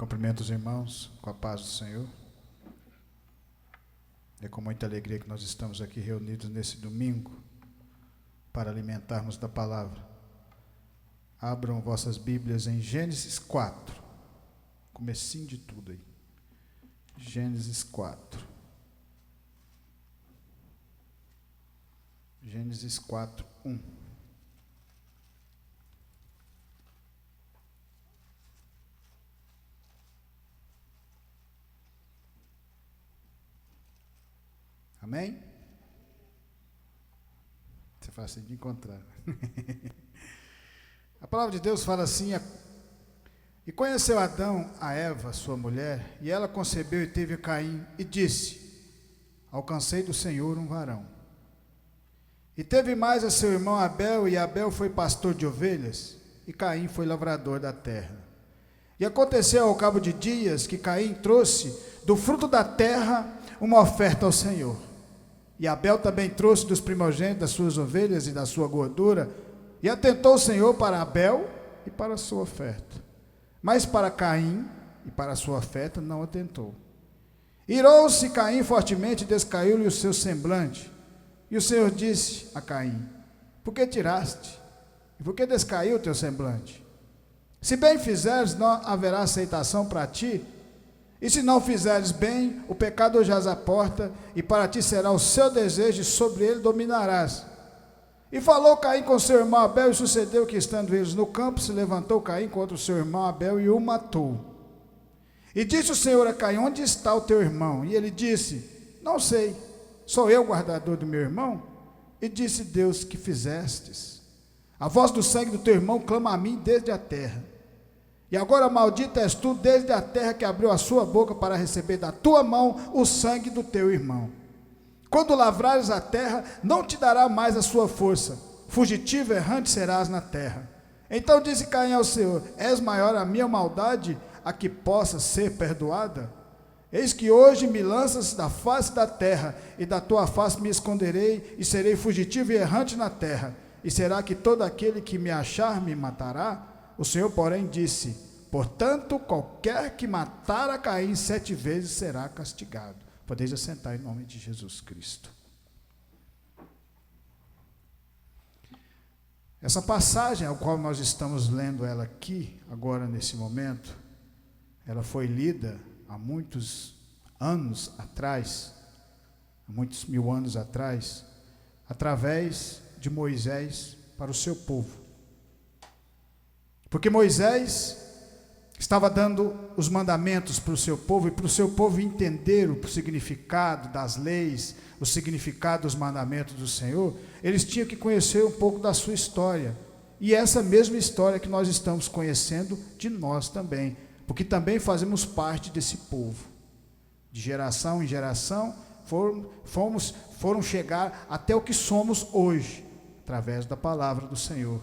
Cumprimento os irmãos com a paz do Senhor. É com muita alegria que nós estamos aqui reunidos nesse domingo para alimentarmos da palavra. Abram vossas Bíblias em Gênesis 4. Comecinho de tudo aí. Gênesis 4. Gênesis 4, 1. Amém? Isso é fácil de encontrar. A palavra de Deus fala assim: e conheceu Adão a Eva, sua mulher, e ela concebeu e teve Caim, e disse: alcancei do Senhor um varão. E teve mais a seu irmão Abel, e Abel foi pastor de ovelhas, e Caim foi lavrador da terra. E aconteceu ao cabo de dias que Caim trouxe do fruto da terra uma oferta ao Senhor. E Abel também trouxe dos primogênitos das suas ovelhas e da sua gordura, e atentou o Senhor para Abel e para a sua oferta. Mas para Caim e para a sua oferta não atentou. Irou-se Caim fortemente e descaiu-lhe o seu semblante. E o Senhor disse a Caim: por que tiraste? E por que descaiu o teu semblante? Se bem fizeres, não haverá aceitação para ti. E se não fizeres bem, o pecado jaz à porta, e para ti será o seu desejo, e sobre ele dominarás. E falou Caim com seu irmão Abel, e sucedeu que, estando eles no campo, se levantou Caim contra o seu irmão Abel, e o matou. E disse o Senhor a Caim: onde está o teu irmão? E ele disse: não sei, sou eu o guardador do meu irmão? E disse Deus: que fizestes? A voz do sangue do teu irmão clama a mim desde a terra. E agora maldita és tu desde a terra, que abriu a sua boca para receber da tua mão o sangue do teu irmão. Quando lavrares a terra, não te dará mais a sua força, fugitivo e errante serás na terra. Então disse Caim ao Senhor: és maior a minha maldade, a que possa ser perdoada? Eis que hoje me lanças da face da terra, e da tua face me esconderei, e serei fugitivo e errante na terra. E será que todo aquele que me achar me matará? O Senhor, porém, disse: portanto, qualquer que matar a Caim 7 vezes será castigado. Podeis assentar em nome de Jesus Cristo. Essa passagem, a qual nós estamos lendo ela aqui, agora nesse momento, ela foi lida há muitos anos atrás, há muitos mil anos atrás, através de Moisés para o seu povo. Porque Moisés estava dando os mandamentos para o seu povo, e para o seu povo entender o significado das leis, o significado dos mandamentos do Senhor, eles tinham que conhecer um pouco da sua história. E essa mesma história que nós estamos conhecendo de nós também, porque também fazemos parte desse povo. De geração em geração, foram chegar até o que somos hoje, através da palavra do Senhor.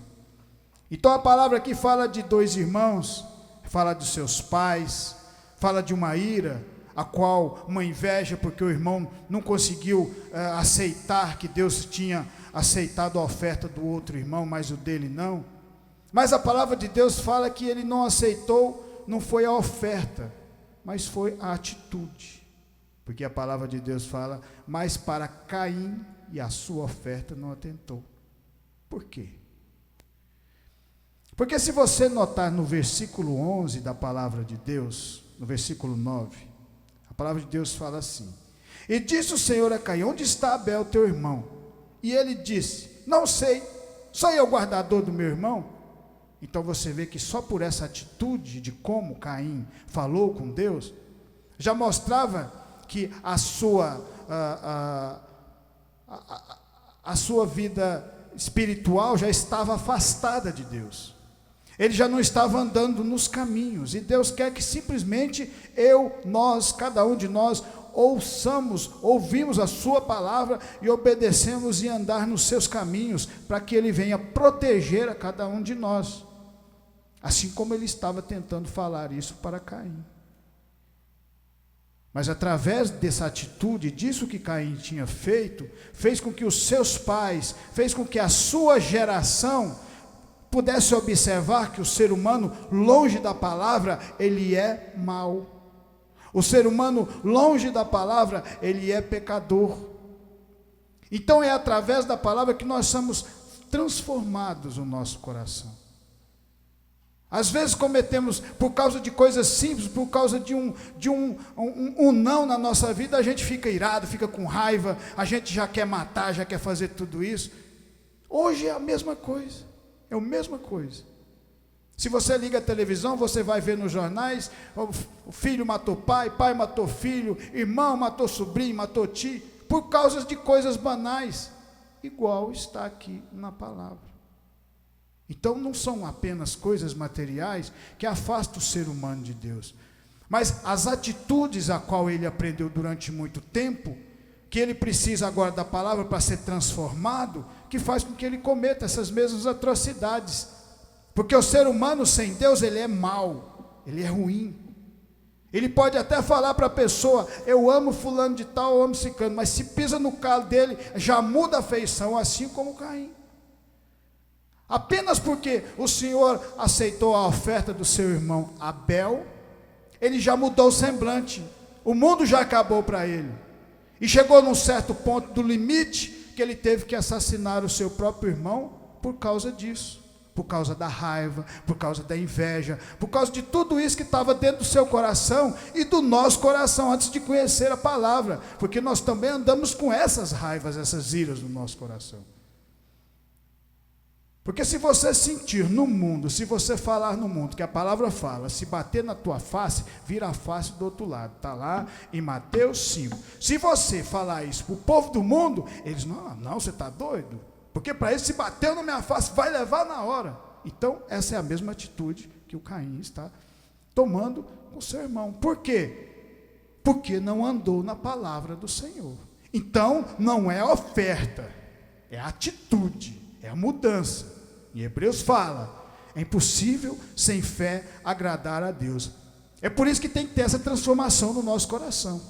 Então a palavra aqui fala de 2 irmãos, fala de seus pais, fala de uma ira, a qual uma inveja, porque o irmão não conseguiu aceitar que Deus tinha aceitado a oferta do outro irmão, mas o dele não. Mas a palavra de Deus fala que ele não aceitou, não foi a oferta, mas foi a atitude. Porque a palavra de Deus fala: mas para Caim e a sua oferta não atentou. Por quê? Porque se você notar no versículo 11 da palavra de Deus, no versículo 9, a palavra de Deus fala assim: e disse o Senhor a Caim: onde está Abel teu irmão? E ele disse: não sei, sou eu o guardador do meu irmão? Então você vê que só por essa atitude de como Caim falou com Deus, já mostrava que a sua vida espiritual já estava afastada de Deus. Ele já não estava andando nos caminhos, e Deus quer que simplesmente nós, cada um de nós, ouvimos a sua palavra e obedecemos e andar nos seus caminhos, para que ele venha proteger a cada um de nós, assim como ele estava tentando falar isso para Caim. Mas através dessa atitude, disso que Caim tinha feito, fez com que os seus pais, fez com que a sua geração pudesse observar que o ser humano, longe da palavra, ele é mau. O ser humano, longe da palavra, ele é pecador. Então é através da palavra que nós somos transformados no nosso coração. Às vezes cometemos, por causa de coisas simples, por causa de um não na nossa vida, a gente fica irado, fica com raiva, a gente já quer matar, já quer fazer tudo isso. Hoje é a mesma coisa, é a mesma coisa. Se você liga a televisão, você vai ver nos jornais, o filho matou pai, pai matou filho, irmão matou sobrinho, matou tio, por causa de coisas banais, igual está aqui na palavra. Então não são apenas coisas materiais que afastam o ser humano de Deus, mas as atitudes a qual ele aprendeu durante muito tempo, que ele precisa agora da palavra para ser transformado, que faz com que ele cometa essas mesmas atrocidades. Porque o ser humano sem Deus, ele é mau, ele é ruim. Ele pode até falar para a pessoa, eu amo fulano de tal, eu amo ciclano, mas se pisa no calo dele, já muda a feição, assim como Caim. Apenas porque o Senhor aceitou a oferta do seu irmão Abel, ele já mudou o semblante, o mundo já acabou para ele, e chegou num certo ponto do limite, que ele teve que assassinar o seu próprio irmão, por causa disso, por causa da raiva, por causa da inveja, por causa de tudo isso que estava dentro do seu coração, e do nosso coração, antes de conhecer a palavra, porque nós também andamos com essas raivas, essas iras no nosso coração. Porque se você sentir no mundo, se você falar no mundo, que a palavra fala, se bater na tua face, vira a face do outro lado, está lá em Mateus 5, se você falar isso para o povo do mundo, eles, não, você está doido, porque para eles se bateu na minha face, vai levar na hora. Então essa é a mesma atitude que o Caim está tomando com o seu irmão. Por quê? Porque não andou na palavra do Senhor. Então não é oferta, é atitude, é a mudança. Em Hebreus fala, é impossível sem fé agradar a Deus. É por isso que tem que ter essa transformação no nosso coração.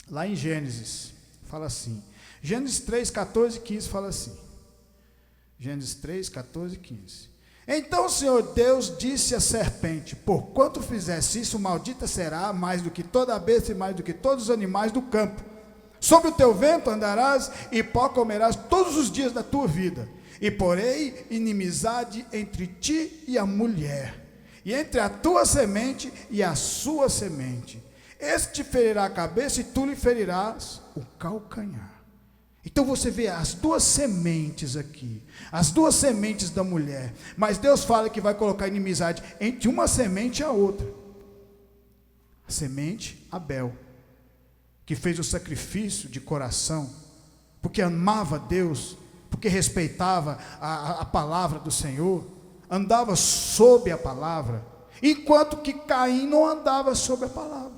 Lá em Gênesis, fala assim, Gênesis 3, 14 e 15 fala assim, Gênesis 3, 14 e 15. Então o Senhor Deus disse à serpente, porquanto fizesse isso, maldita será mais do que toda a besta e mais do que todos os animais do campo. Sobre o teu vento andarás e pó comerás todos os dias da tua vida. E porei inimizade entre ti e a mulher, e entre a tua semente e a sua semente. Este te ferirá a cabeça e tu lhe ferirás o calcanhar. Então você vê as duas sementes aqui, as duas sementes da mulher. Mas Deus fala que vai colocar inimizade entre uma semente e a outra. A semente Abel, que fez o sacrifício de coração, porque amava Deus, porque respeitava a palavra do Senhor, andava sob a palavra, enquanto que Caim não andava sob a palavra.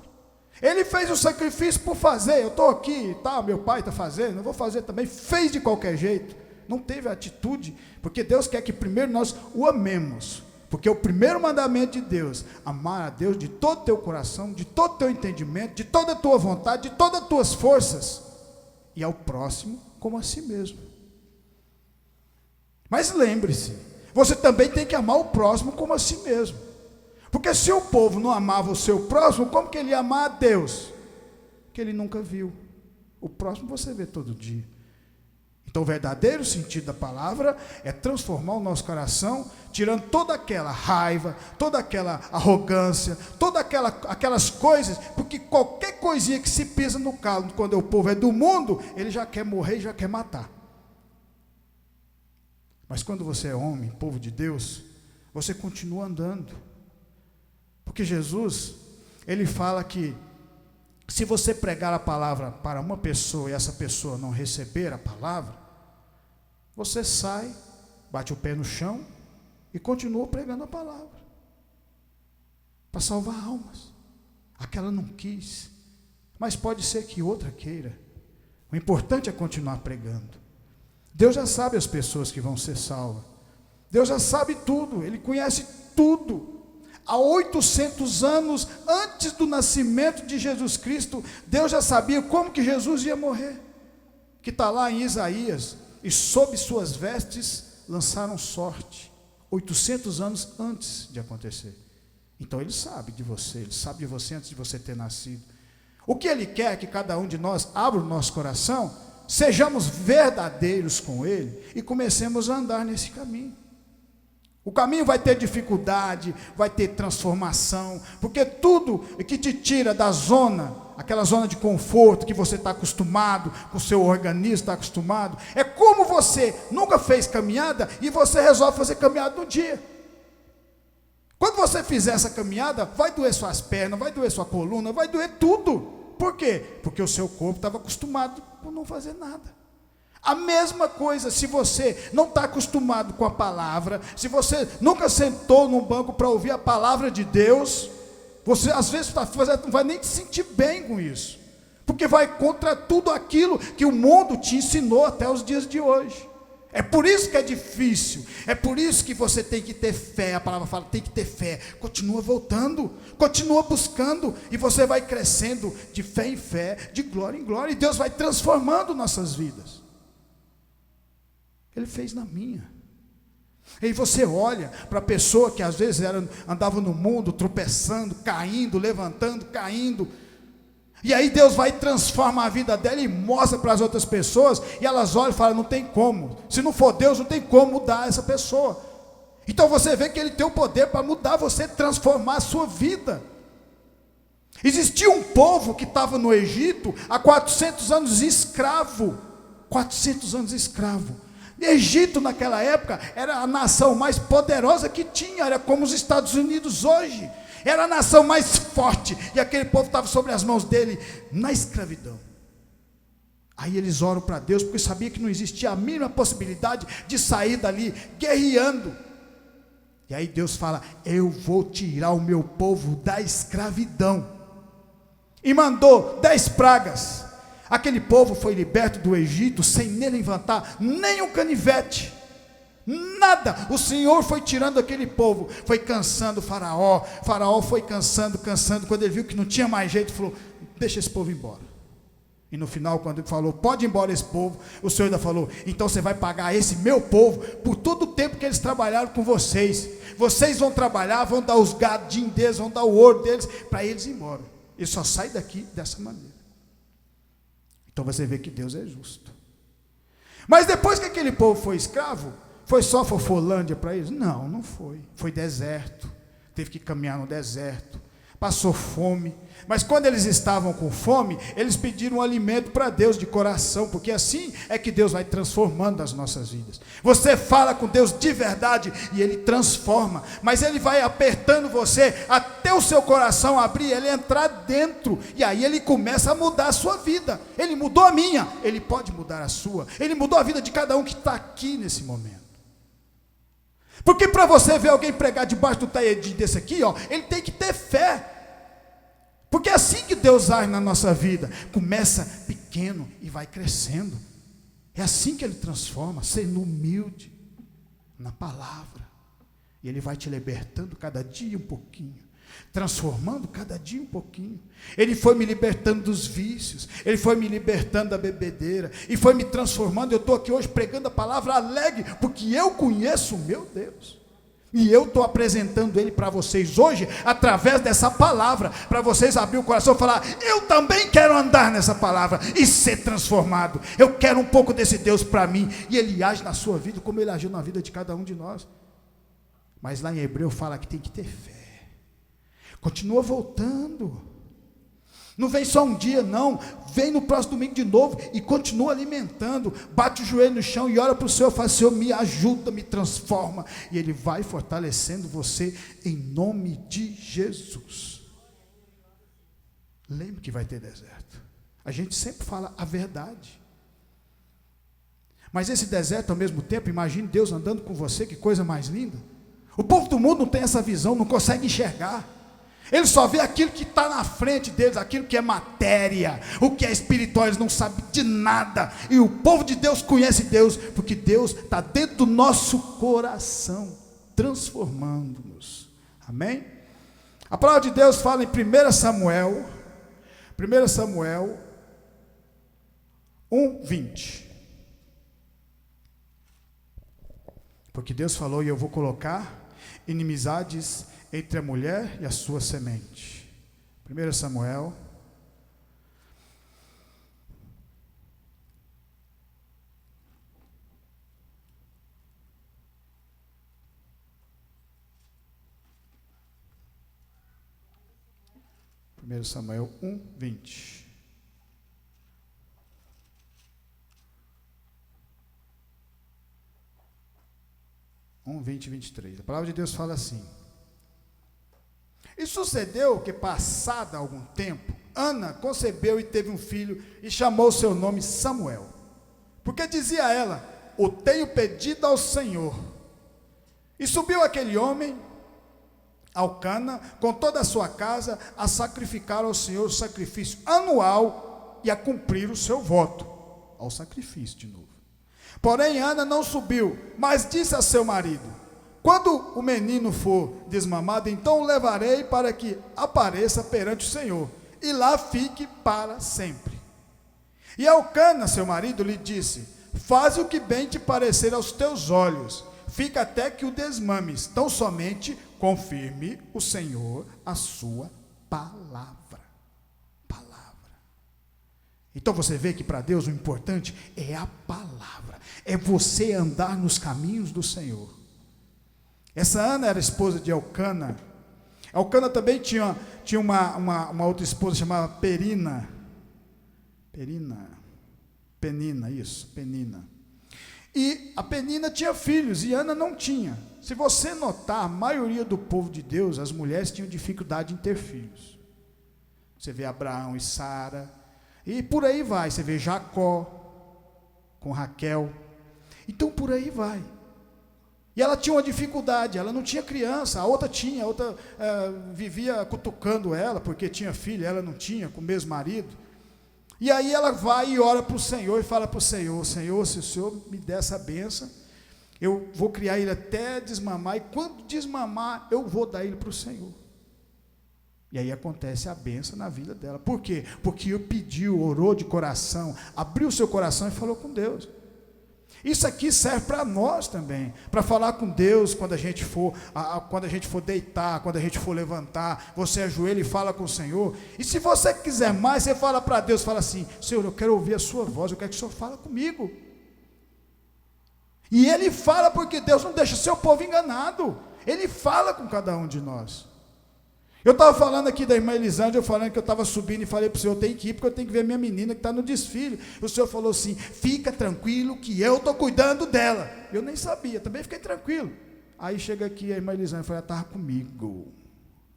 Ele fez o sacrifício por fazer, eu estou aqui, tá, meu pai está fazendo, eu vou fazer também, fez de qualquer jeito, não teve atitude, porque Deus quer que primeiro nós o amemos, porque o primeiro mandamento de Deus, amar a Deus de todo o teu coração, de todo o teu entendimento, de toda a tua vontade, de todas as tuas forças, e ao próximo como a si mesmo. Mas lembre-se, você também tem que amar o próximo como a si mesmo. Porque se o povo não amava o seu próximo, como que ele ia amar a Deus? Que ele nunca viu. O próximo você vê todo dia. Então o verdadeiro sentido da palavra é transformar o nosso coração, tirando toda aquela raiva, toda aquela arrogância, todas aquelas coisas, porque qualquer coisinha que se pisa no calo, quando o povo é do mundo, ele já quer morrer e já quer matar. Mas quando você é homem, povo de Deus, você continua andando. Porque Jesus, ele fala que se você pregar a palavra para uma pessoa e essa pessoa não receber a palavra, você sai, bate o pé no chão e continua pregando a palavra. Para salvar almas. Aquela não quis, mas pode ser que outra queira. O importante é continuar pregando. Deus já sabe as pessoas que vão ser salvas. Deus já sabe tudo, Ele conhece tudo. Há 800 anos antes do nascimento de Jesus Cristo, Deus já sabia como que Jesus ia morrer. Que está lá em Isaías, e sob suas vestes lançaram sorte 800 anos antes de acontecer. Então ele sabe de você antes de você ter nascido. O que ele quer é que cada um de nós abra o nosso coração, sejamos verdadeiros com ele e comecemos a andar nesse caminho. O caminho vai ter dificuldade, vai ter transformação, porque tudo que te tira da zona, aquela zona de conforto que você está acostumado, que o seu organismo está acostumado, é como você nunca fez caminhada e você resolve fazer caminhada no dia. Quando você fizer essa caminhada, vai doer suas pernas, vai doer sua coluna, vai doer tudo. Por quê? Porque o seu corpo estava acostumado por não fazer nada. A mesma coisa, se você não está acostumado com a palavra, se você nunca sentou num banco para ouvir a palavra de Deus, você às vezes não vai nem se sentir bem com isso, porque vai contra tudo aquilo que o mundo te ensinou até os dias de hoje. É por isso que é difícil, é por isso que você tem que ter fé. A palavra fala, tem que ter fé. Continua voltando, continua buscando, e você vai crescendo de fé em fé, de glória em glória, e Deus vai transformando nossas vidas. Ele fez na minha. E você olha para a pessoa que às vezes andava no mundo tropeçando, caindo, levantando, caindo, e aí Deus vai transformar a vida dela e mostra para as outras pessoas, e elas olham e falam, não tem como, se não for Deus, não tem como mudar essa pessoa. Então você vê que Ele tem o poder para mudar você, transformar a sua vida. Existia um povo que estava no Egito há 400 anos escravo, 400 anos escravo. Egito naquela época era a nação mais poderosa que tinha, era como os Estados Unidos hoje, era a nação mais forte, e aquele povo estava sobre as mãos dele, na escravidão. Aí eles oram para Deus, porque sabia que não existia a mínima possibilidade de sair dali, guerreando. E aí Deus fala, eu vou tirar o meu povo da escravidão, e mandou 10 pragas. Aquele povo foi liberto do Egito, sem nem levantar nem um canivete, nada. O Senhor foi tirando aquele povo, foi cansando o Faraó. Faraó foi cansando, quando ele viu que não tinha mais jeito, falou, deixa esse povo embora. E no final, quando ele falou, pode ir embora esse povo, o Senhor ainda falou, então você vai pagar esse meu povo, por todo o tempo que eles trabalharam com vocês. Vocês vão trabalhar, vão dar os gadinhos deles, vão dar o ouro deles, para eles ir embora. Ele só sai daqui dessa maneira. Então você vê que Deus é justo. Mas depois que aquele povo foi escravo, foi só Fofolândia para eles? Não, não foi. Foi deserto, teve que caminhar no deserto, passou fome. Mas quando eles estavam com fome, eles pediram um alimento para Deus de coração, porque assim é que Deus vai transformando as nossas vidas. Você fala com Deus de verdade e Ele transforma, mas Ele vai apertando você até o seu coração abrir, Ele entrar dentro, e aí Ele começa a mudar a sua vida. Ele mudou a minha, Ele pode mudar a sua. Ele mudou a vida de cada um que está aqui nesse momento. Porque para você ver alguém pregar debaixo do taedinho desse aqui, ó, ele tem que ter fé. Porque é assim que Deus age na nossa vida. Começa pequeno e vai crescendo. É assim que Ele transforma, sendo humilde na palavra. E Ele vai te libertando cada dia um pouquinho, transformando cada dia um pouquinho. Ele foi me libertando dos vícios, Ele foi me libertando da bebedeira, e foi me transformando. Eu estou aqui hoje pregando a palavra alegre, porque eu conheço o meu Deus. E eu estou apresentando Ele para vocês hoje, através dessa palavra, para vocês abrir o coração e falar, eu também quero andar nessa palavra, e ser transformado. Eu quero um pouco desse Deus para mim, e Ele age na sua vida, como Ele agiu na vida de cada um de nós. Mas lá em Hebreu fala que tem que ter fé, continua voltando, não vem só um dia não, vem no próximo domingo de novo, e continua alimentando, bate o joelho no chão, e ora para o Senhor, fala, Senhor, me ajuda, me transforma, e Ele vai fortalecendo você, em nome de Jesus. Lembre que vai ter deserto, a gente sempre fala a verdade, mas esse deserto ao mesmo tempo, imagine Deus andando com você, que coisa mais linda. O povo do mundo não tem essa visão, não consegue enxergar. Ele só vê aquilo que está na frente deles, aquilo que é matéria, o que é espiritual, eles não sabem de nada. E o povo de Deus conhece Deus, porque Deus está dentro do nosso coração, transformando-nos. Amém? A palavra de Deus fala em 1 Samuel 1:20. Porque Deus falou: e eu vou colocar inimizades entre a mulher e a sua semente. 1 Samuel 1:20. (1, 20 e 23). A palavra de Deus fala assim: e sucedeu que, passado algum tempo, Ana concebeu e teve um filho, e chamou seu nome Samuel, porque dizia ela: o tenho pedido ao Senhor. E subiu aquele homem Elcana com toda a sua casa a sacrificar ao Senhor o sacrifício anual e a cumprir o seu voto, ao sacrifício de novo. Porém Ana não subiu, mas disse a seu marido: quando o menino for desmamado, então o levarei para que apareça perante o Senhor, e lá fique para sempre. E Elcana, seu marido, lhe disse: faze o que bem te parecer aos teus olhos, fica até que o desmames, tão somente confirme o Senhor a sua palavra. Então você vê que para Deus o importante é a palavra, é você andar nos caminhos do Senhor. Essa Ana era esposa de Elcana. Elcana também tinha uma outra esposa chamada Penina. E a Penina tinha filhos e Ana não tinha. Se você notar, a maioria do povo de Deus, as mulheres tinham dificuldade em ter filhos. Você vê Abraão e Sara, e por aí vai. Você vê Jacó com Raquel. Então por aí vai. E ela tinha uma dificuldade, ela não tinha criança, a outra tinha, vivia cutucando ela, porque tinha filho, ela não tinha, com o mesmo marido. E aí ela vai e ora para o Senhor e fala para o Senhor: Senhor, se o Senhor me der essa bênção, eu vou criar ele até desmamar, e quando desmamar, eu vou dar ele para o Senhor. E aí acontece a bênção na vida dela. Por quê? Porque pediu, orou de coração, abriu o seu coração e falou com Deus. Isso aqui serve para nós também, para falar com Deus quando a gente for deitar, quando a gente for levantar. Você ajoelha e fala com o Senhor. E se você quiser mais, você fala para Deus, fala assim: Senhor, eu quero ouvir a sua voz, eu quero que o Senhor fale comigo. E Ele fala, porque Deus não deixa o seu povo enganado. Ele fala com cada um de nós. Eu estava falando aqui da irmã Elisângela, eu falando que eu estava subindo e falei para o Senhor: eu tenho que ir, porque eu tenho que ver minha menina que está no desfile. O Senhor falou assim: fica tranquilo que eu estou cuidando dela. Eu nem sabia, também fiquei tranquilo. Aí chega aqui a irmã Elisângela e fala: ela estava comigo.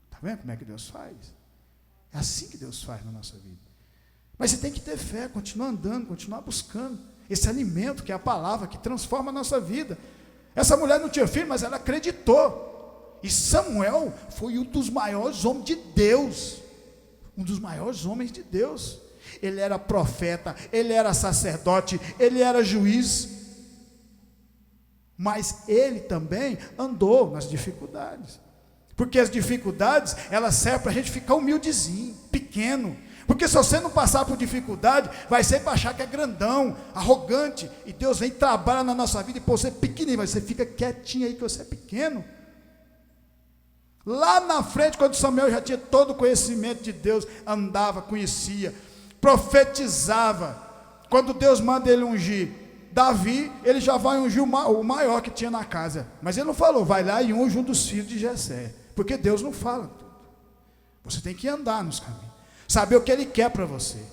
Está vendo como é que Deus faz? É assim que Deus faz na nossa vida. Mas você tem que ter fé, continuar andando, continuar buscando esse alimento que é a palavra, que transforma a nossa vida. Essa mulher não tinha filho, mas ela acreditou. E Samuel foi um dos maiores homens de Deus. Um dos maiores homens de Deus. Ele era profeta, ele era sacerdote, ele era juiz. Mas ele também andou nas dificuldades. Porque as dificuldades, elas servem para a gente ficar humildezinho, pequeno. Porque se você não passar por dificuldade, vai ser para achar que é grandão, arrogante. E Deus vem trabalhar na nossa vida e pôr você pequenininho, mas você fica quietinho aí que você é pequeno. Lá na frente, quando Samuel já tinha todo o conhecimento de Deus, andava, conhecia, profetizava. Quando Deus manda ele ungir Davi, ele já vai ungir o maior que tinha na casa. Mas ele não falou: vai lá e unge um dos filhos de Jessé. Porque Deus não fala tudo. Você tem que andar nos caminhos, saber o que Ele quer para você.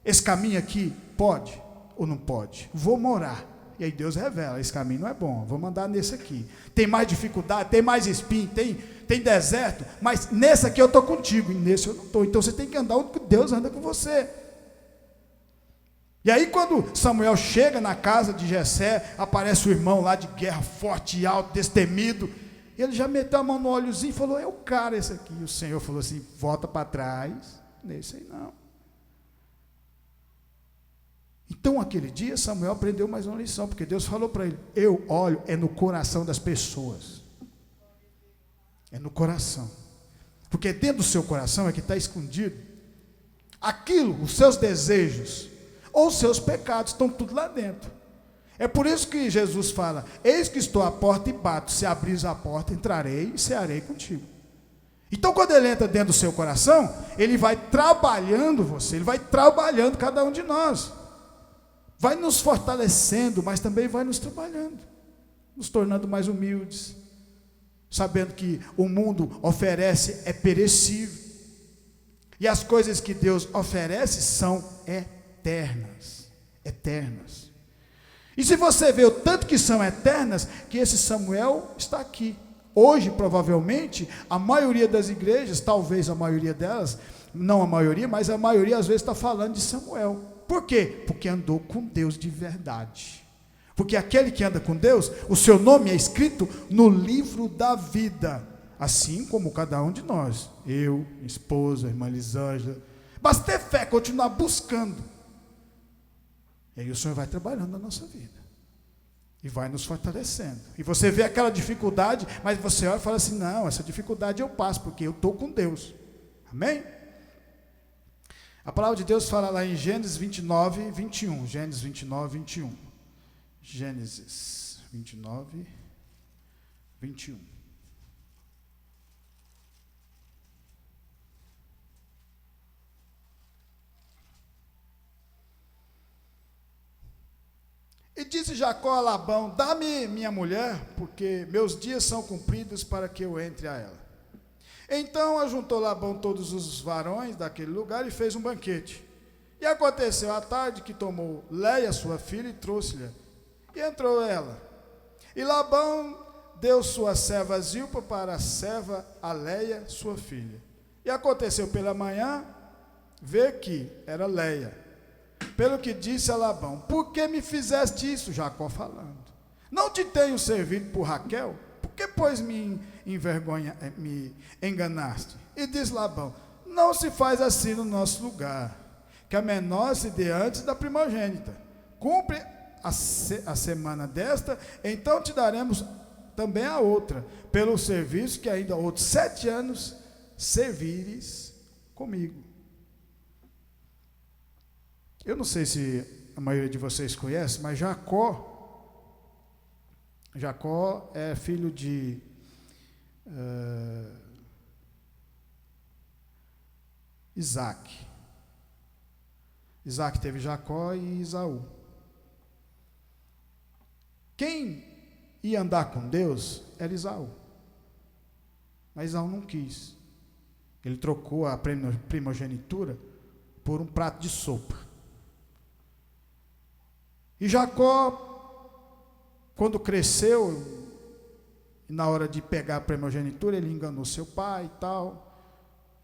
Esse caminho aqui pode ou não pode? Vou morar. E aí Deus revela: esse caminho não é bom, vou mandar nesse aqui. Tem mais dificuldade, tem mais espinho, tem deserto, mas nesse aqui eu estou contigo, e nesse eu não estou. Então você tem que andar onde Deus anda com você. E aí quando Samuel chega na casa de Jessé, aparece o irmão lá de guerra, forte e alto, destemido. Ele já meteu a mão no olhozinho e falou: é o cara esse aqui. E o Senhor falou assim: volta para trás, nesse aí não. Então aquele dia Samuel aprendeu mais uma lição, porque Deus falou para ele: eu olho no coração das pessoas. É no coração. Porque dentro do seu coração é que está escondido aquilo, os seus desejos, ou os seus pecados, estão tudo lá dentro. É por isso que Jesus fala: eis que estou à porta e bato, se abrires a porta, entrarei e cearei contigo. Então, quando ele entra dentro do seu coração, ele vai trabalhando você, ele vai trabalhando cada um de nós, vai nos fortalecendo, mas também vai nos trabalhando, nos tornando mais humildes, sabendo que o mundo oferece é perecível, e as coisas que Deus oferece são eternas, eternas. E se você vê o tanto que são eternas, que esse Samuel está aqui. Hoje, provavelmente, a maioria das igrejas, talvez a maioria delas, não a maioria, mas a maioria às vezes está falando de Samuel. Por quê? Porque andou com Deus de verdade. Porque aquele que anda com Deus, o seu nome é escrito no livro da vida, assim como cada um de nós. Eu, minha esposa, irmã Elisângela. Basta ter fé, continuar buscando. E aí o Senhor vai trabalhando na nossa vida. E vai nos fortalecendo. E você vê aquela dificuldade, mas você olha e fala assim: não, essa dificuldade eu passo, porque eu estou com Deus. Amém? A palavra de Deus fala lá em Gênesis 29, 21. Gênesis 29, 21. Gênesis 29, 21. E disse Jacó a Labão: dá-me minha mulher, porque meus dias são cumpridos para que eu entre a ela. Então ajuntou Labão todos os varões daquele lugar e fez um banquete. E aconteceu à tarde que tomou Leia, sua filha, e trouxe-lhe. E entrou ela. E Labão deu sua serva Zilpa para a serva a Leia, sua filha. E aconteceu pela manhã, vê que era Leia. Pelo que disse a Labão: por que me fizeste isso? Jacó falando: não te tenho servido por Raquel? Por que, pois, me enganaste? E diz Labão: não se faz assim no nosso lugar, que a menor se dê antes da primogênita. Cumpre a semana desta, então te daremos também a outra, pelo serviço que ainda outros 7 anos servires comigo. Eu não sei se a maioria de vocês conhece, mas Jacó é filho de Isaac. Isaac teve Jacó e Esaú. Quem ia andar com Deus era Esaú. Mas Esaú não quis. Ele trocou a primogenitura por um prato de sopa. E Jacó, quando cresceu, na hora de pegar a primogenitura, ele enganou seu pai e tal,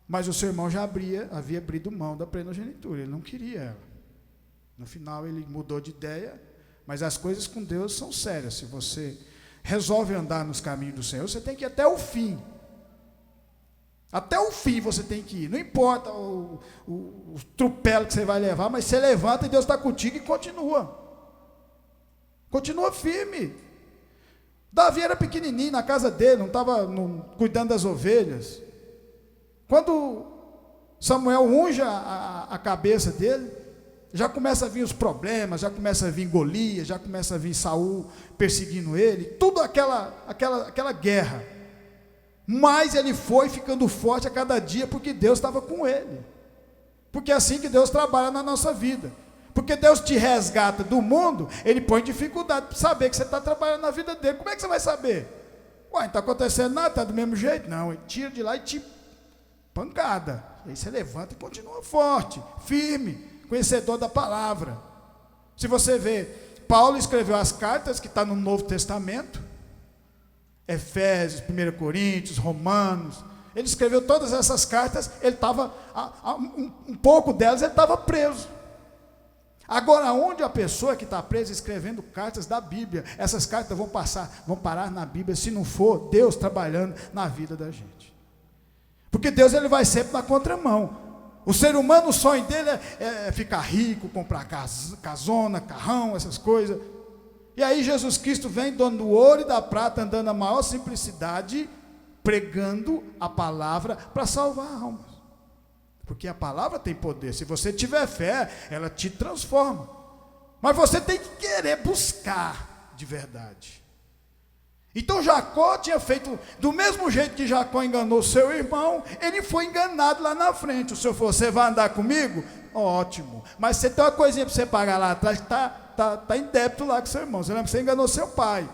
mas o seu irmão já havia abrido mão da primogenitura, ele não queria ela. No final ele mudou de ideia, mas as coisas com Deus são sérias. Se você resolve andar nos caminhos do Senhor, você tem que ir até o fim. Até o fim você tem que ir, não importa o tropelo que você vai levar, mas você levanta e Deus está contigo e continua. Continua firme. Davi era pequenininho na casa dele, não estava cuidando das ovelhas. Quando Samuel unge a cabeça dele, já começa a vir os problemas, já começa a vir Golias, já começa a vir Saul perseguindo ele, tudo aquela guerra. Mas ele foi ficando forte a cada dia, porque Deus estava com ele. Porque é assim que Deus trabalha na nossa vida. Porque Deus te resgata do mundo, Ele põe dificuldade para saber que você está trabalhando na vida dele. Como é que você vai saber? Ué, não está acontecendo nada, está do mesmo jeito? Não, Ele tira de lá e te pancada. E aí você levanta e continua forte, firme, conhecedor da palavra. Se você vê, Paulo escreveu as cartas que está no Novo Testamento, Efésios, 1 Coríntios, Romanos. Ele escreveu todas essas cartas, ele estava, um pouco delas ele estava preso. Agora, onde a pessoa que está presa escrevendo cartas da Bíblia, essas cartas vão parar na Bíblia, se não for Deus trabalhando na vida da gente. Porque Deus ele vai sempre na contramão. O ser humano, o sonho dele é ficar rico, comprar casona, carrão, essas coisas. E aí Jesus Cristo vem, dono do ouro e da prata, andando na maior simplicidade, pregando a palavra para salvar almas. Porque a palavra tem poder. Se você tiver fé, ela te transforma. Mas você tem que querer buscar de verdade. Então Jacó tinha feito, do mesmo jeito que Jacó enganou seu irmão, ele foi enganado lá na frente. O senhor falou, você vai andar comigo? Ótimo. Mas você tem uma coisinha para você pagar lá atrás, que está em débito lá com seu irmão. Você lembra que você enganou seu pai.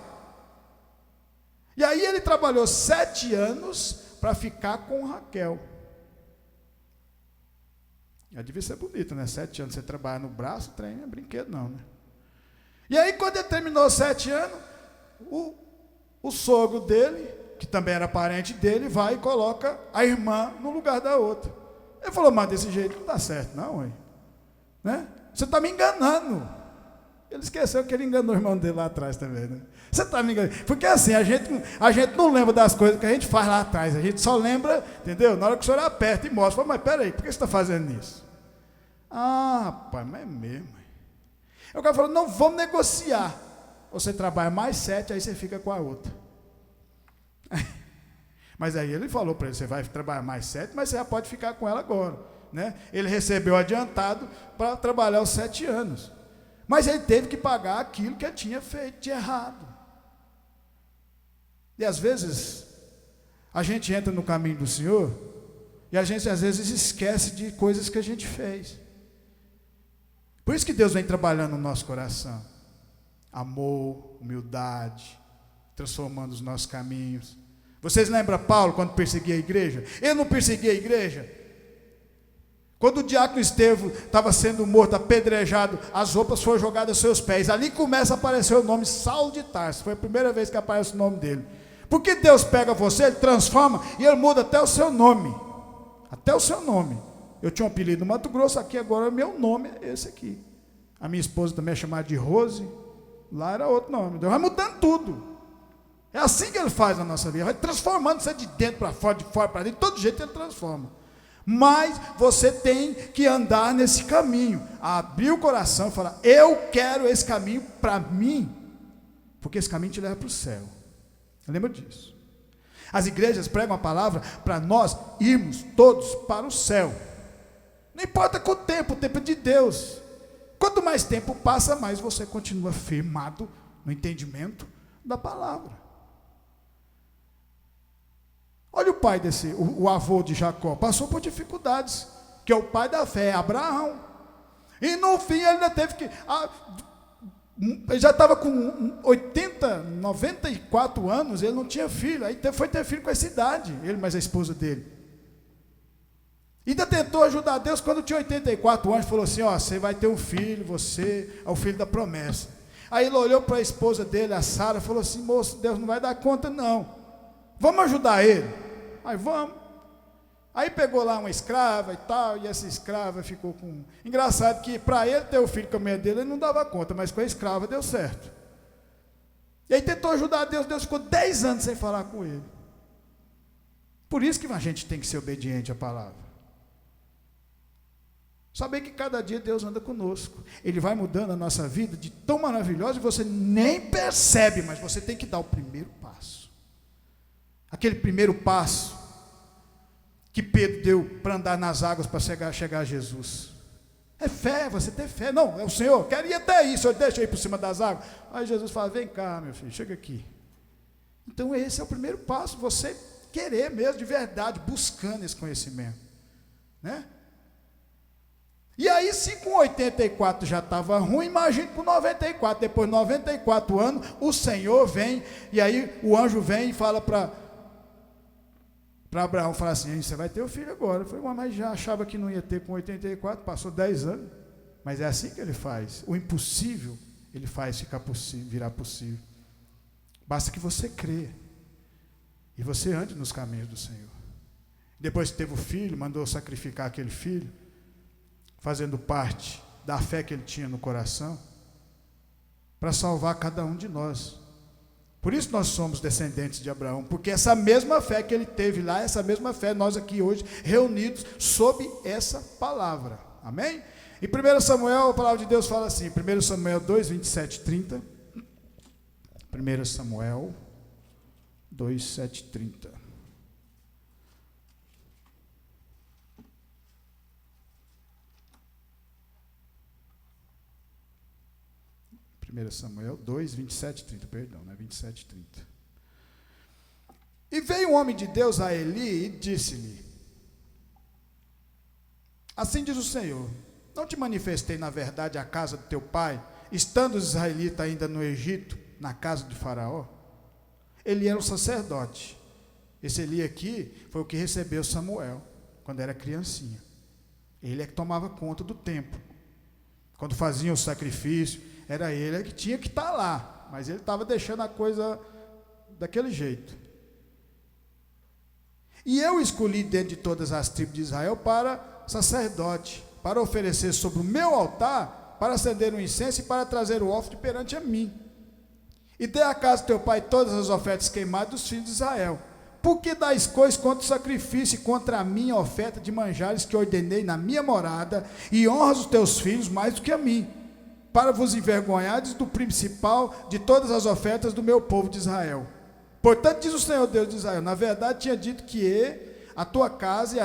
E aí ele trabalhou 7 anos para ficar com Raquel. Já devia ser bonito, né? 7 anos você trabalha no braço, trem não é brinquedo não, né? E aí quando ele terminou 7 anos, o sogro dele, que também era parente dele, vai e coloca a irmã no lugar da outra. Ele falou, mas desse jeito não dá certo não, hein? Né? Você está me enganando. Ele esqueceu que ele enganou o irmão dele lá atrás também, né? Você está me enganando. Porque assim, a gente não lembra das coisas que a gente faz lá atrás, a gente só lembra, entendeu? Na hora que o senhor aperta e mostra, fala, mas peraí, por que você está fazendo isso? Ah, pai, mas é mesmo. Aí o cara falou, não, vamos negociar. Você trabalha mais 7, aí você fica com a outra. Mas aí ele falou para ele, você vai trabalhar mais 7, mas você já pode ficar com ela agora, né? Ele recebeu adiantado para trabalhar os 7 anos. Mas ele teve que pagar aquilo que ele tinha feito de errado. E às vezes, a gente entra no caminho do Senhor, e a gente às vezes esquece de coisas que a gente fez. Por isso que Deus vem trabalhando no nosso coração. Amor, humildade, transformando os nossos caminhos. Vocês lembram Paulo quando perseguia a igreja? Ele não perseguia a igreja. Quando o diácono Estevão estava sendo morto, apedrejado, as roupas foram jogadas aos seus pés. Ali começa a aparecer o nome Saulo de Tarso. Foi a primeira vez que aparece o nome dele. Porque Deus pega você, Ele transforma e Ele muda até o seu nome. Até o seu nome. Eu tinha um apelido no Mato Grosso, aqui agora meu nome é esse aqui. A minha esposa também é chamada de Rose. Lá era outro nome. Deus vai mudando tudo. É assim que Ele faz na nossa vida. Vai transformando você de dentro para fora, de fora para dentro. De todo jeito Ele transforma. Mas você tem que andar nesse caminho. Abrir o coração e falar, eu quero esse caminho para mim. Porque esse caminho te leva para o céu. Lembra disso. As igrejas pregam a palavra para nós irmos todos para o céu. Não importa com o tempo é de Deus. Quanto mais tempo passa, mais você continua firmado no entendimento da palavra. Olha o pai o avô de Jacó, passou por dificuldades, que é o pai da fé, Abraão. E no fim ele ainda teve que... ele já estava com 80, 94 anos, ele não tinha filho, aí foi ter filho com essa idade, ele mais a esposa dele. Ainda tentou ajudar Deus quando tinha 84 anos, falou assim, ó, você vai ter um filho, você é o filho da promessa. Aí ele olhou para a esposa dele, a Sara, falou assim, moço, Deus não vai dar conta não, vamos ajudar ele? Aí vamos. Aí pegou lá uma escrava e tal, e essa escrava ficou com... Engraçado que para ele ter o filho com a mulher dele, ele não dava conta, mas com a escrava deu certo. E aí tentou ajudar Deus, Deus ficou 10 anos sem falar com ele. Por isso que a gente tem que ser obediente à palavra. Saber que cada dia Deus anda conosco. Ele vai mudando a nossa vida de tão maravilhosa e você nem percebe, mas você tem que dar o primeiro passo. Aquele primeiro passo que Pedro deu para andar nas águas para chegar a Jesus. É fé, você ter fé. Não, é o Senhor, quero ir até aí, Senhor, deixa eu ir por cima das águas. Aí Jesus fala, vem cá, meu filho, chega aqui. Então esse é o primeiro passo, você querer mesmo, de verdade, buscando esse conhecimento. Né? E aí, se com 84 já estava ruim, imagine com 94. Depois de 94 anos, o Senhor vem, e aí o anjo vem e fala para Abraão, fala assim, você vai ter o filho agora. Eu falei, mas já achava que não ia ter com 84, passou 10 anos. Mas é assim que ele faz. O impossível, ele faz ficar possível, virar possível. Basta que você crê. E você ande nos caminhos do Senhor. Depois que teve o filho, mandou sacrificar aquele filho, fazendo parte da fé que ele tinha no coração, para salvar cada um de nós. Por isso nós somos descendentes de Abraão, porque essa mesma fé que ele teve lá, essa mesma fé, nós aqui hoje, reunidos sob essa palavra. Amém? Em 1 Samuel, a palavra de Deus fala assim, 1 Samuel 2, 27 e 30. 1 Samuel 2, 7 e 30. 1 Samuel 2, 27 e 30, perdão, não é 27 e 30. E veio um homem de Deus a Eli e disse-lhe: assim diz o Senhor, não te manifestei na verdade a casa do teu pai, estando os israelitas ainda no Egito, na casa de Faraó? Ele era um sacerdote. Esse Eli aqui foi o que recebeu Samuel, quando era criancinha. Ele é que tomava conta do templo. Quando faziam o sacrifício, era ele que tinha que estar lá, mas ele estava deixando a coisa daquele jeito. E eu escolhi dentre de todas as tribos de Israel para sacerdote, para oferecer sobre o meu altar, para acender um incenso e para trazer o ófere perante a mim. E dei à casa do teu pai todas as ofertas queimadas dos filhos de Israel. Por que dais cois contra o sacrifício e contra a minha oferta de manjares que ordenei na minha morada, e honras os teus filhos mais do que a mim, para vos envergonhares do principal de todas as ofertas do meu povo de Israel? Portanto, diz o Senhor Deus de Israel, na verdade tinha dito a tua casa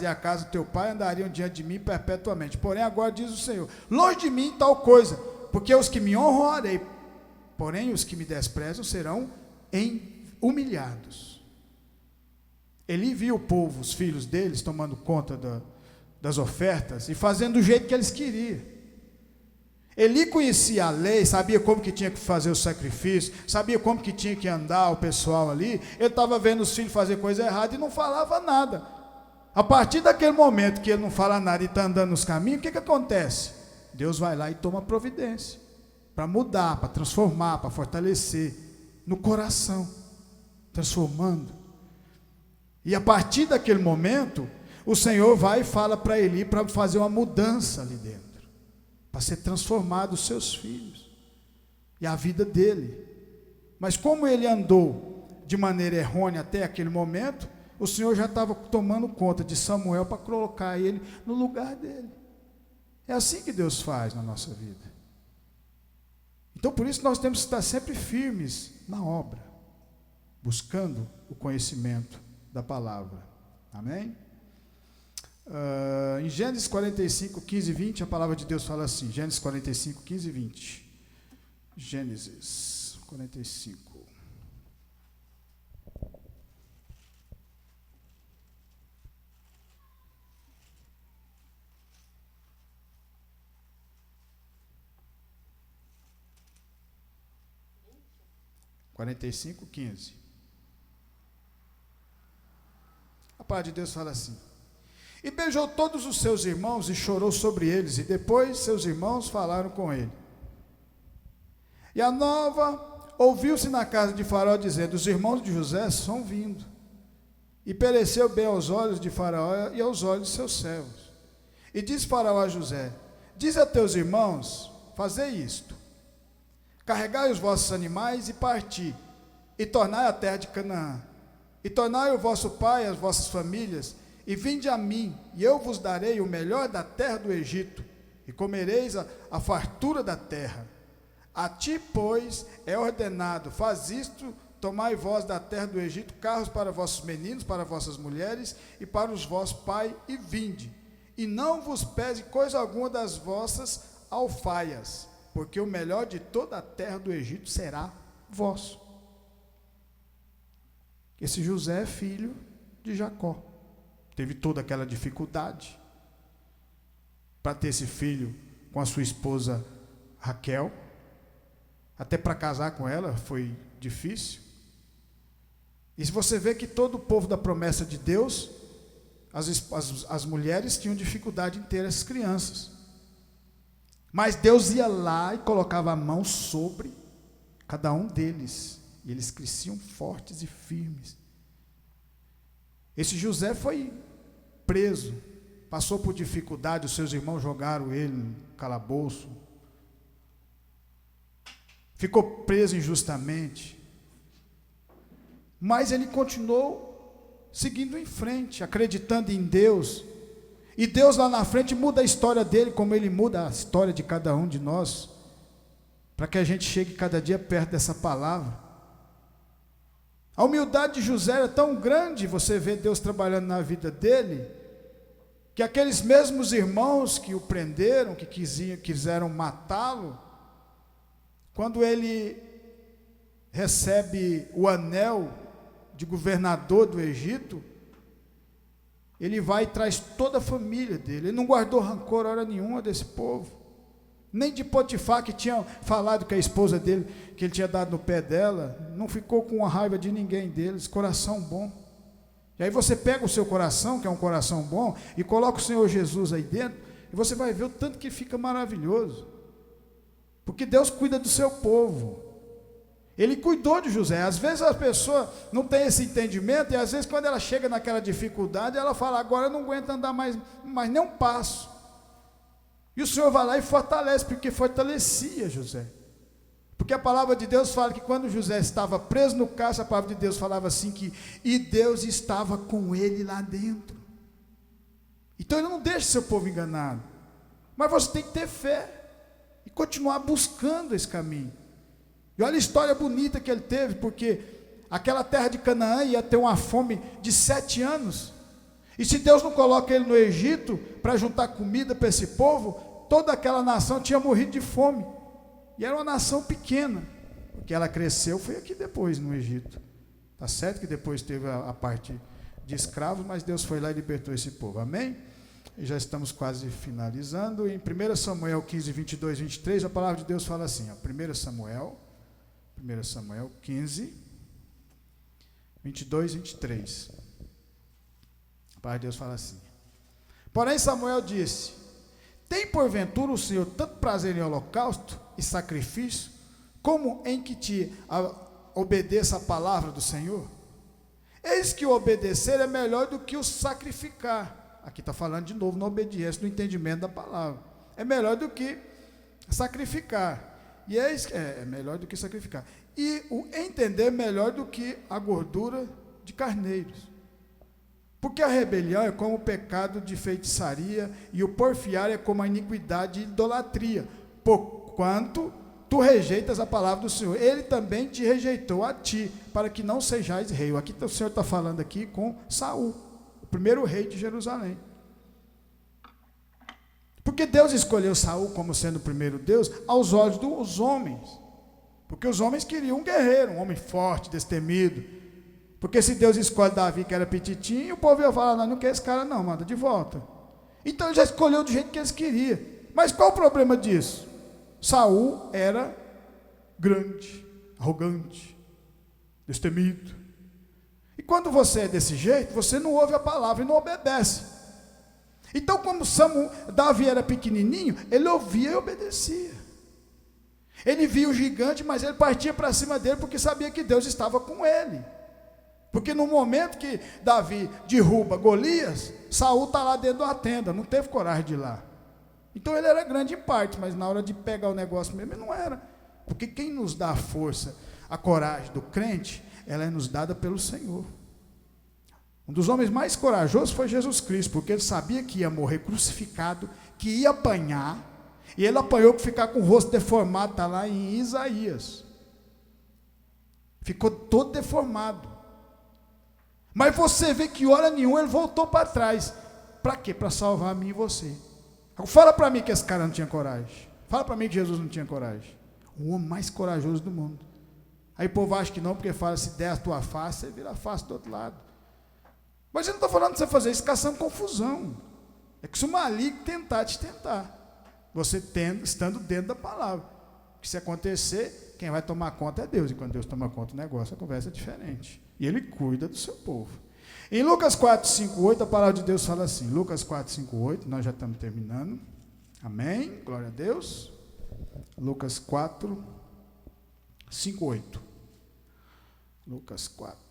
e a casa do teu pai andariam diante de mim perpetuamente. Porém, agora diz o Senhor: longe de mim tal coisa, porque os que me honrarei, porém os que me desprezam serão humilhados. Ele viu o povo, os filhos deles, tomando conta das ofertas e fazendo do jeito que eles queriam. Eli conhecia a lei, sabia como que tinha que fazer o sacrifício, sabia como que tinha que andar o pessoal ali. Ele estava vendo os filhos fazer coisa errada e não falava nada. A partir daquele momento que ele não fala nada e está andando nos caminhos, o que acontece? Deus vai lá e toma providência para mudar, para transformar, para fortalecer no coração, transformando. E a partir daquele momento, o Senhor vai e fala para Eli para fazer uma mudança ali dentro, para ser transformado os seus filhos e a vida dele. Mas como ele andou de maneira errônea até aquele momento, o Senhor já estava tomando conta de Samuel para colocar ele no lugar dele. É assim que Deus faz na nossa vida. Então por isso nós temos que estar sempre firmes na obra, buscando o conhecimento da palavra. Amém? Em Gênesis 45, 15 e 20, a palavra de Deus fala assim, Gênesis 45, 15 e 20. Gênesis 45. A palavra de Deus fala assim: e beijou todos os seus irmãos e chorou sobre eles, e depois seus irmãos falaram com ele. E a nova ouviu-se na casa de Faraó, dizendo: os irmãos de José são vindo. E pereceu bem aos olhos de Faraó e aos olhos de seus servos. E disse Faraó a José: diz a teus irmãos, fazei isto: carregai os vossos animais e parti, e tornai a terra de Canaã, e tornai o vosso pai e as vossas famílias, e vinde a mim, e eu vos darei o melhor da terra do Egito, e comereis a fartura da terra. A ti, pois, é ordenado: faz isto, tomai vós da terra do Egito carros para vossos meninos, para vossas mulheres, e para os vossos pais, e vinde, e não vos pese coisa alguma das vossas alfaias, porque o melhor de toda a terra do Egito será vosso. Esse José é filho de Jacó. Teve toda aquela dificuldade para ter esse filho com a sua esposa Raquel. Até para casar com ela foi difícil. E se você vê que todo o povo da promessa de Deus, as mulheres tinham dificuldade em ter as crianças. Mas Deus ia lá e colocava a mão sobre cada um deles. E eles cresciam fortes e firmes. Esse José foi preso, passou por dificuldade, os seus irmãos jogaram ele no calabouço. Ficou preso injustamente. Mas ele continuou seguindo em frente, acreditando em Deus. E Deus lá na frente muda a história dele, como ele muda a história de cada um de nós, para que a gente chegue cada dia perto dessa palavra. A humildade de José era tão grande, você vê Deus trabalhando na vida dele, que aqueles mesmos irmãos que o prenderam, que quiseram matá-lo, quando ele recebe o anel de governador do Egito, ele vai e traz toda a família dele. Ele não guardou rancor hora nenhuma desse povo, nem de Potifar, que tinha falado que a esposa dele, que ele tinha dado no pé dela, não ficou com a raiva de ninguém deles. Coração bom. E aí você pega o seu coração, que é um coração bom, e coloca o Senhor Jesus aí dentro, e você vai ver o tanto que fica maravilhoso, porque Deus cuida do seu povo. Ele cuidou de José. Às vezes a pessoa não tem esse entendimento, e às vezes quando ela chega naquela dificuldade, ela fala: agora eu não aguento andar mais nem um passo. E o Senhor vai lá e fortalece, porque fortalecia José. Porque a palavra de Deus fala que quando José estava preso no cárcere, a palavra de Deus falava assim e Deus estava com ele lá dentro. Então ele não deixa seu povo enganado. Mas você tem que ter fé e continuar buscando esse caminho. E olha a história bonita que ele teve, porque aquela terra de Canaã ia ter uma fome de 7 anos. E se Deus não coloca ele no Egito para juntar comida para esse povo, toda aquela nação tinha morrido de fome. E era uma nação pequena, porque ela cresceu foi aqui depois no Egito. Está certo que depois teve a parte de escravos, mas Deus foi lá e libertou esse povo. Amém? E já estamos quase finalizando. Em 1 Samuel 15, 22, 23, a palavra de Deus fala assim, ó, 1 Samuel 15, 22, 23. A palavra de Deus fala assim: porém Samuel disse: tem porventura o Senhor tanto prazer em holocausto e sacrifício, como em que te obedeça a palavra do Senhor? Eis que o obedecer é melhor do que o sacrificar. Aqui está falando de novo na obediência, no entendimento da palavra. É melhor do que sacrificar. E eis que é melhor do que sacrificar. E o entender é melhor do que a gordura de carneiros. Porque a rebelião é como o pecado de feitiçaria, e o porfiar é como a iniquidade de idolatria. Porquanto tu rejeitas a palavra do Senhor, ele também te rejeitou a ti, para que não sejais rei. Aqui o Senhor está falando aqui com Saul, o primeiro rei de Jerusalém. Porque Deus escolheu Saul como sendo o primeiro Deus aos olhos dos homens. Porque os homens queriam um guerreiro, um homem forte, destemido. Porque se Deus escolhe Davi, que era petitinho, o povo ia falar: não quer esse cara não, manda de volta. Então ele já escolheu do jeito que eles queriam. Mas qual o problema disso? Saul era grande, arrogante, destemido. E quando você é desse jeito, você não ouve a palavra e não obedece. Então, como Davi era pequenininho, ele ouvia e obedecia. Ele via o gigante, mas ele partia para cima dele, porque sabia que Deus estava com ele. Porque no momento que Davi derruba Golias, Saul está lá dentro da tenda, não teve coragem de ir lá. Então ele era grande em parte, mas na hora de pegar o negócio mesmo, ele não era. Porque quem nos dá a força, a coragem do crente, ela é nos dada pelo Senhor. Um dos homens mais corajosos foi Jesus Cristo, porque ele sabia que ia morrer crucificado, que ia apanhar, e ele apanhou que ficar com o rosto deformado, está lá em Isaías. Ficou todo deformado. Mas você vê que hora nenhuma ele voltou para trás. Para quê? Para salvar a mim e você. Fala para mim que esse cara não tinha coragem. Fala para mim que Jesus não tinha coragem. O homem mais corajoso do mundo. Aí o povo acha que não, porque fala: se der a tua face, você vira a face do outro lado. Mas eu não estou falando de você fazer isso caçando confusão. É que se o maligno tentar te tentar, você estando dentro da palavra. Que se acontecer, quem vai tomar conta é Deus. E quando Deus toma conta do negócio, a conversa é diferente. E Ele cuida do seu povo. Em Lucas 4, 5, 8, a palavra de Deus fala assim. Lucas 4, 5, 8, nós já estamos terminando. Amém? Glória a Deus. Lucas 4, 5, 8. Lucas 4.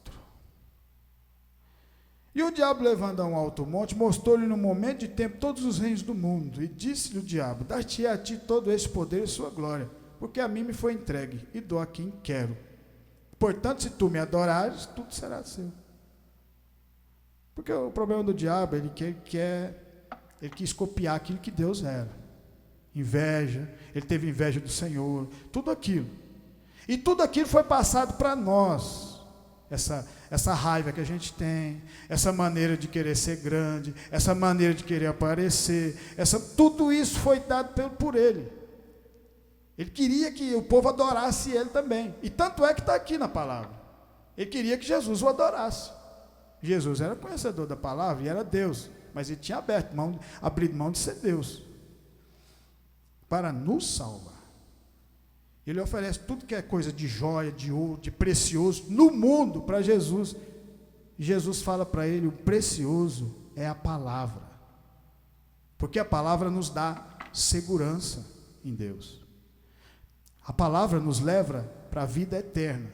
E o diabo, levando a um alto monte, mostrou-lhe no momento de tempo todos os reinos do mundo. E disse-lhe o diabo: dar-te-ei a ti todo esse poder e sua glória, porque a mim me foi entregue, e dou a quem quero. Portanto, se tu me adorares, tudo será seu. Porque o problema do diabo, ele quis copiar aquilo que Deus era. Inveja, ele teve inveja do Senhor, tudo aquilo. E tudo aquilo foi passado para nós. essa raiva que a gente tem, essa maneira de querer ser grande, essa maneira de querer aparecer, tudo isso foi dado por ele. Ele queria que o povo adorasse ele também. E tanto é que está aqui na palavra. Ele queria que Jesus o adorasse. Jesus era conhecedor da palavra e era Deus, mas ele tinha abrido mão de ser Deus para nos salvar. Ele oferece tudo que é coisa de joia, de ouro, de precioso no mundo para Jesus. E Jesus fala para ele: o precioso é a palavra, porque a palavra nos dá segurança em Deus. A palavra nos leva para a vida eterna.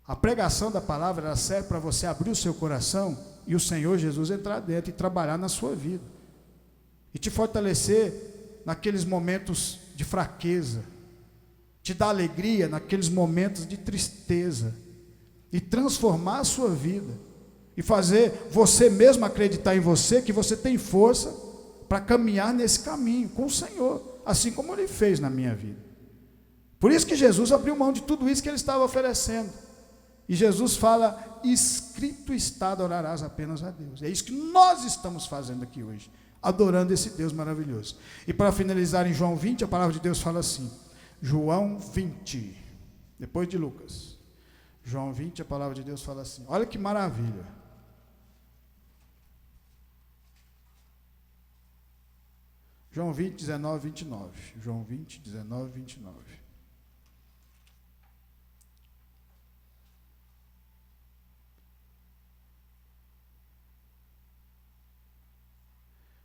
A pregação da palavra, ela serve para você abrir o seu coração e o Senhor Jesus entrar dentro e trabalhar na sua vida e te fortalecer naqueles momentos de fraqueza, te dar alegria naqueles momentos de tristeza e transformar a sua vida e fazer você mesmo acreditar em você, que você tem força para caminhar nesse caminho com o Senhor, assim como Ele fez na minha vida. Por isso que Jesus abriu mão de tudo isso que Ele estava oferecendo. E Jesus fala: escrito está, adorarás apenas a Deus. É isso que nós estamos fazendo aqui hoje, adorando esse Deus maravilhoso. E para finalizar, em João 20, a palavra de Deus fala assim, João 20, depois de Lucas, João 20, a palavra de Deus fala assim, olha que maravilha. João 20, 19, 29. João 20, 19, 29.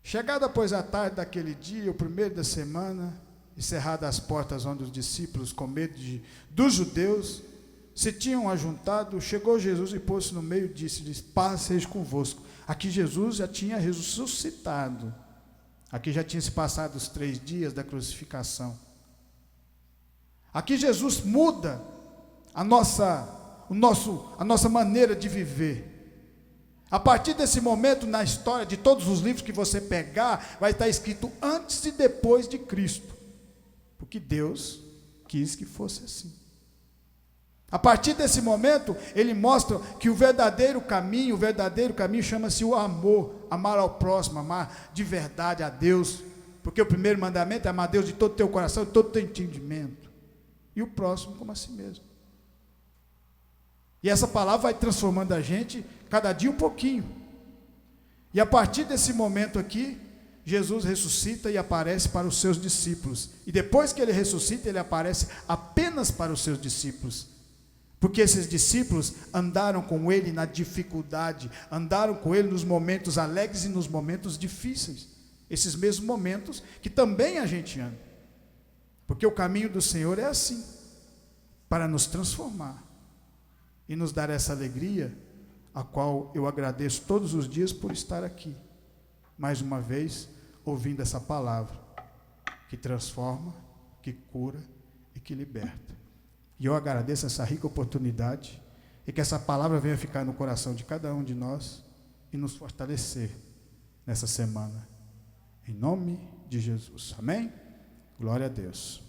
Chegada, pois, a tarde daquele dia, o primeiro da semana, e cerradas as portas onde os discípulos, com medo dos judeus, se tinham ajuntado, chegou Jesus e pôs-se no meio e disse-lhes: paz seja convosco. Aqui Jesus já tinha ressuscitado. Aqui já tinha se passado os 3 dias da crucificação. Aqui Jesus muda a nossa maneira de viver. A partir desse momento, na história de todos os livros que você pegar, vai estar escrito antes e depois de Cristo, porque Deus quis que fosse assim. A partir desse momento, ele mostra que o verdadeiro caminho chama-se o amor, amar ao próximo, amar de verdade a Deus, porque o primeiro mandamento é amar a Deus de todo o teu coração, de todo o teu entendimento, e o próximo como a si mesmo. E essa palavra vai transformando a gente cada dia um pouquinho. E a partir desse momento aqui, Jesus ressuscita e aparece para os seus discípulos. E depois que ele ressuscita, ele aparece apenas para os seus discípulos. Porque esses discípulos andaram com ele na dificuldade, andaram com ele nos momentos alegres e nos momentos difíceis. Esses mesmos momentos que também a gente anda. Porque o caminho do Senhor é assim, para nos transformar e nos dar essa alegria, a qual eu agradeço todos os dias por estar aqui, mais uma vez, ouvindo essa palavra, que transforma, que cura e que liberta. E eu agradeço essa rica oportunidade, e que essa palavra venha ficar no coração de cada um de nós, e nos fortalecer nessa semana, em nome de Jesus, amém? Glória a Deus.